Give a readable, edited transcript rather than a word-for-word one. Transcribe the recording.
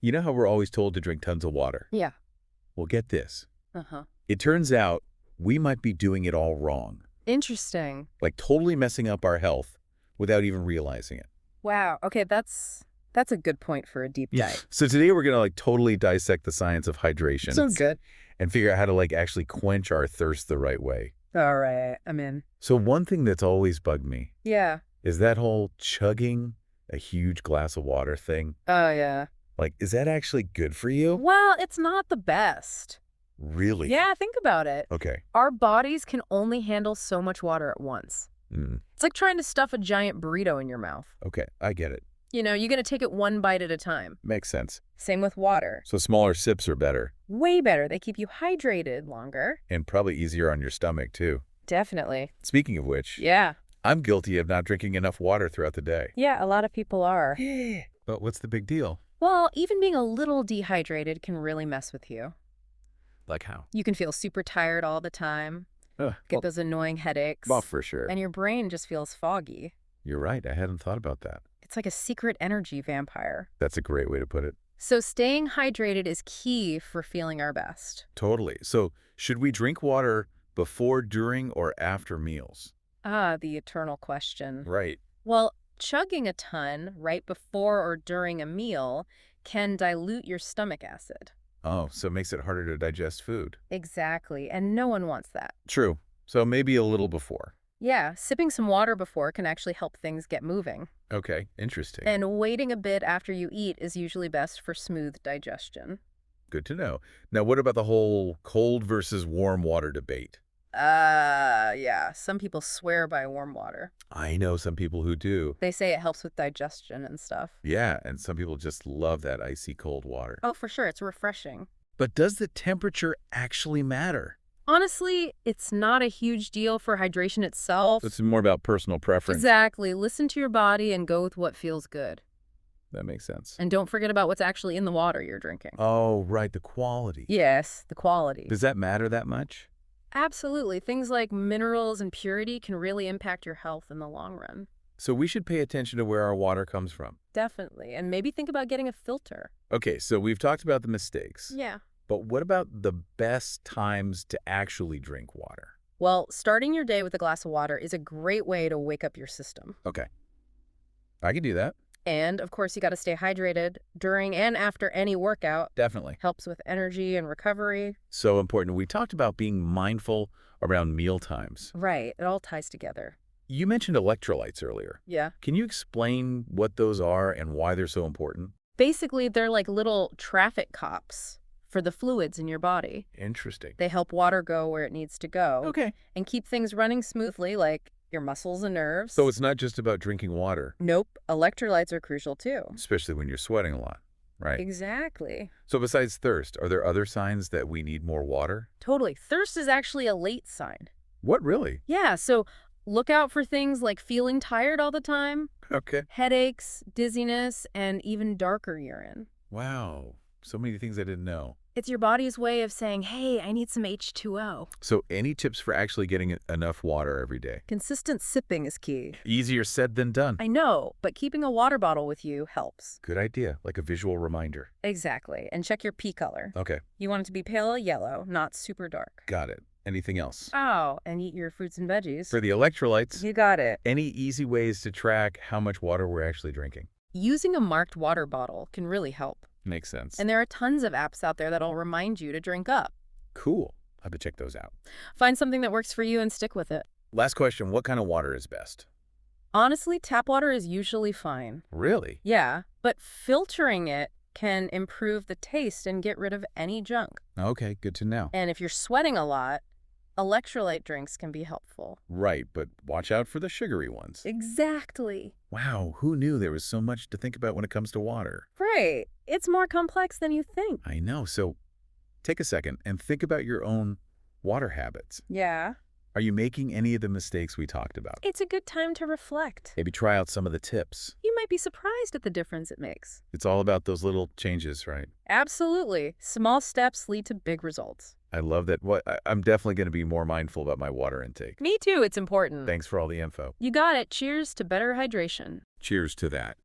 You know how we're always told to drink tons of water? Yeah. Well, get this. Uh-huh. It turns out we might be doing it all wrong, Interesting. like totally messing up our health without even realizing it. Wow. Okay, that's a good point for a deep dive. So today we're going to totally dissect the science of hydration. Sounds good. And figure out how to actually quench our thirst the right way. All right, I'm in. So one thing that's always bugged me Yeah. is that whole chugging a huge glass of water thing. Oh, yeah. Is that actually good for you? Well, it's not the best. Really? Yeah, think about it. Okay. Our bodies can only handle so much water at once. It's like trying to stuff a giant burrito in your mouth. Okay, I get it. You're going to take it one bite at a time. Makes sense. Same with water. So smaller sips are better. Way better. They keep you hydrated longer. And probably easier on your stomach, too. Definitely. Speaking of which, Yeah. I'm guilty of not drinking enough water throughout the day. Yeah, a lot of people are. But what's the big deal? Well, even being a little dehydrated can really mess with you. Like how? You can feel super tired all the time, Well, get those annoying headaches, for sure. and your brain just feels foggy. You're right. I hadn't thought about that. It's like a secret energy vampire. That's a great way to put it. So staying hydrated is key for feeling our best. Totally. So should we drink water before, during, or after meals? Ah, the eternal question. Right. Well, chugging a ton right before or during a meal can dilute your stomach acid. Oh, so it makes it harder to digest food. Exactly, and no one wants that. True. So maybe a little before. Yeah, sipping some water before can actually help things get moving. Okay, interesting. And waiting a bit after you eat is usually best for smooth digestion. Good to know. Now, what about the whole cold versus warm water debate? Yeah, some people swear by warm water. I know some people who do. They say it helps with digestion and stuff. Yeah, and some people just love that icy cold water. Oh, for sure, it's refreshing. But does the temperature actually matter? Honestly, it's not a huge deal for hydration itself. It's more about personal preference. Exactly. Listen to your body and go with what feels good. That makes sense. And don't forget about what's actually in the water you're drinking. Oh, right, the quality. Yes, the quality. Does that matter that much? Absolutely. Things like minerals and purity can really impact your health in the long run. So we should pay attention to where our water comes from. Definitely. And maybe think about getting a filter. Okay, so we've talked about the mistakes. Yeah. But what about the best times to actually drink water? Well, starting your day with a glass of water is a great way to wake up your system. Okay. I can do that. And, of course, you got to stay hydrated during and after any workout. Definitely. Helps with energy and recovery. So important. We talked about being mindful around meal times. Right. It all ties together. You mentioned electrolytes earlier. Yeah. Can you explain what those are and why they're so important? Basically, they're like little traffic cops for the fluids in your body. Interesting. They help water go where it needs to go. Okay. And keep things running smoothly, like your muscles and nerves. So it's not just about drinking water. Nope. Electrolytes are crucial too. Especially when you're sweating a lot, right? Exactly. So besides thirst, are there other signs that we need more water? Totally. Thirst is actually a late sign. What, really? Yeah, so look out for things like feeling tired all the time, Okay. headaches, dizziness, and even darker urine. Wow. So many things I didn't know. It's your body's way of saying, hey, I need some H2O. So any tips for actually getting enough water every day? Consistent sipping is key. Easier said than done. I know, but keeping a water bottle with you helps. Good idea, like a visual reminder. Exactly. And check your pee color. Okay, You want it to be pale yellow, not super dark. got it. Anything else? Oh, and eat your fruits and veggies. For the electrolytes, You got it. any easy ways to track how much water we're actually drinking? Using a marked water bottle can really help. Makes sense. And there are tons of apps out there that'll remind you to drink up. Cool. I have to check those out. Find something that works for you and stick with it. Last question, what kind of water is best? Honestly, tap water is usually fine. Really? Yeah, but filtering it can improve the taste and get rid of any junk. Okay, good to know. And if you're sweating a lot, electrolyte drinks can be helpful. Right, but watch out for the sugary ones. Exactly. Wow, who knew there was so much to think about when it comes to water? Right. It's more complex than you think. I know, so take a second and think about your own water habits. Yeah. Are you making any of the mistakes we talked about? It's a good time to reflect. Maybe try out some of the tips. You might be surprised at the difference it makes. It's all about those little changes, right? Absolutely. Small steps lead to big results. I love that. I'm definitely going to be more mindful about my water intake. Me too. It's important. Thanks for all the info. You got it. Cheers to better hydration. Cheers to that.